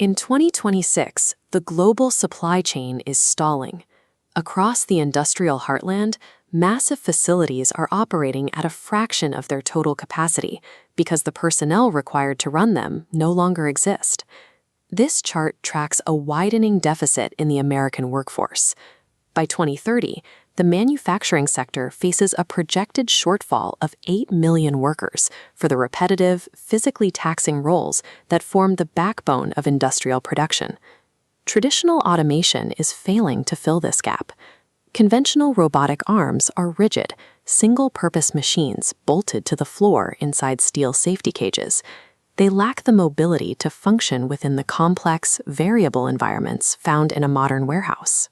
In 2026, the global supply chain is stalling. Across the industrial heartland, massive facilities are operating at a fraction of their total capacity because the personnel required to run them no longer exist. This chart tracks a widening deficit in the American workforce. By 2030, the manufacturing sector faces a projected shortfall of 8 million workers for the repetitive, physically taxing roles that form the backbone of industrial production. Traditional automation is failing to fill this gap. Conventional robotic arms are rigid, single-purpose machines bolted to the floor inside steel safety cages. They lack the mobility to function within the complex, variable environments found in a modern warehouse.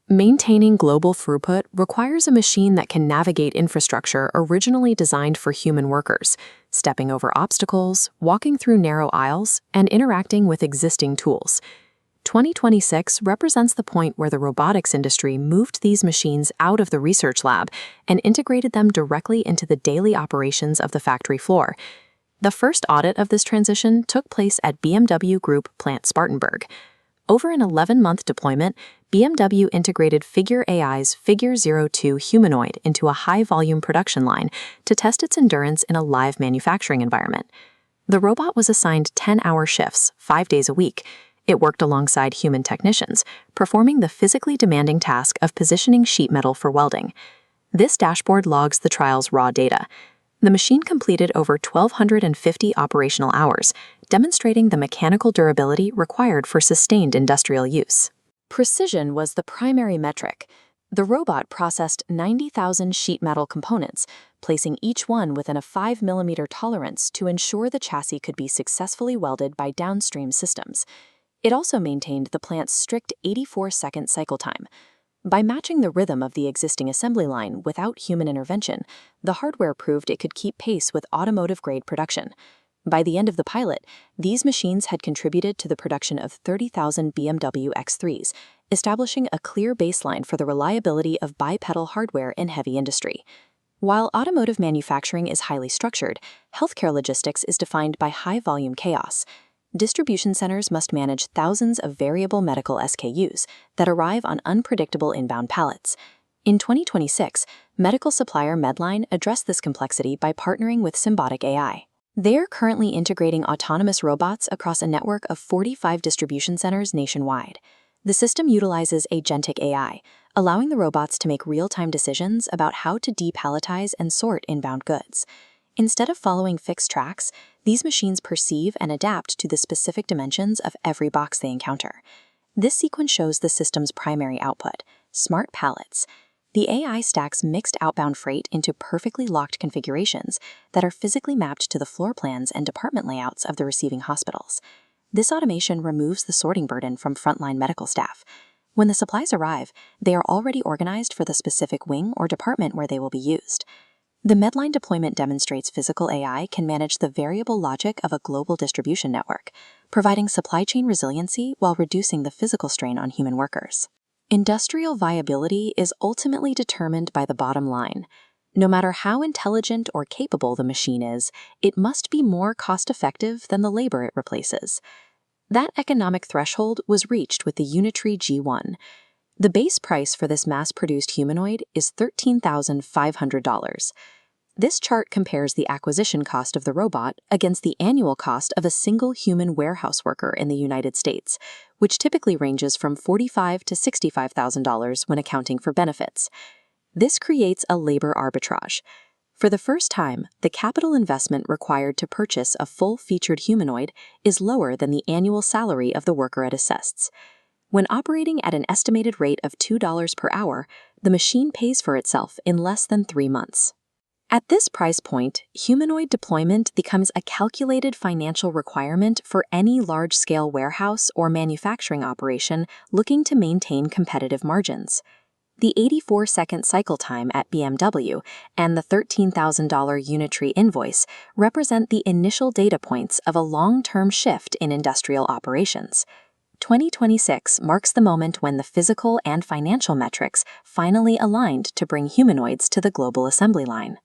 Maintaining global throughput requires a machine that can navigate infrastructure originally designed for human workers, stepping over obstacles, walking through narrow aisles, and interacting with existing tools. 2026 represents the point where the robotics industry moved these machines out of the research lab and integrated them directly into the daily operations of the factory floor. The first audit of this transition took place at BMW Group plant Spartanburg. Over an 11-month deployment, BMW integrated Figure AI's Figure 02 Humanoid into a high-volume production line to test its endurance in a live manufacturing environment. The robot was assigned 10-hour shifts, 5 days a week. It worked alongside human technicians, performing the physically demanding task of positioning sheet metal for welding. This dashboard logs the trial's raw data. The machine completed over 1,250 operational hours, demonstrating the mechanical durability required for sustained industrial use. Precision was the primary metric. The robot processed 90,000 sheet metal components, placing each one within a 5mm tolerance to ensure the chassis could be successfully welded by downstream systems. It also maintained the plant's strict 84-second cycle time. By matching the rhythm of the existing assembly line without human intervention, the hardware proved it could keep pace with automotive-grade production. By the end of the pilot, these machines had contributed to the production of 30,000 BMW X3s, establishing a clear baseline for the reliability of bipedal hardware in heavy industry. While automotive manufacturing is highly structured, healthcare logistics is defined by high-volume chaos. Distribution centers must manage thousands of variable medical SKUs that arrive on unpredictable inbound pallets. In 2026, medical supplier Medline addressed this complexity by partnering with Robotic AI. They are currently integrating autonomous robots across a network of 45 distribution centers nationwide. The system utilizes agentic AI, allowing the robots to make real-time decisions about how to depalletize and sort inbound goods. Instead of following fixed tracks, these machines perceive and adapt to the specific dimensions of every box they encounter. This sequence shows the system's primary output, smart pallets. The AI stacks mixed outbound freight into perfectly locked configurations that are physically mapped to the floor plans and department layouts of the receiving hospitals. This automation removes the sorting burden from frontline medical staff. When the supplies arrive, they are already organized for the specific wing or department where they will be used. The Medline deployment demonstrates physical AI can manage the variable logic of a global distribution network, providing supply chain resiliency while reducing the physical strain on human workers. Industrial viability is ultimately determined by the bottom line. No matter how intelligent or capable the machine is, it must be more cost-effective than the labor it replaces. That economic threshold was reached with the Unitree G1. The base price for this mass-produced humanoid is $13,500. This chart compares the acquisition cost of the robot against the annual cost of a single human warehouse worker in the United States, which typically ranges from $45,000 to $65,000 when accounting for benefits. This creates a labor arbitrage. For the first time, the capital investment required to purchase a full-featured humanoid is lower than the annual salary of the worker it assists. When operating at an estimated rate of $2 per hour, the machine pays for itself in less than 3 months. At this price point, humanoid deployment becomes a calculated financial requirement for any large-scale warehouse or manufacturing operation looking to maintain competitive margins. The 84-second cycle time at BMW and the $13,000 Unitree invoice represent the initial data points of a long-term shift in industrial operations. 2026 marks the moment when the physical and financial metrics finally aligned to bring humanoids to the global assembly line.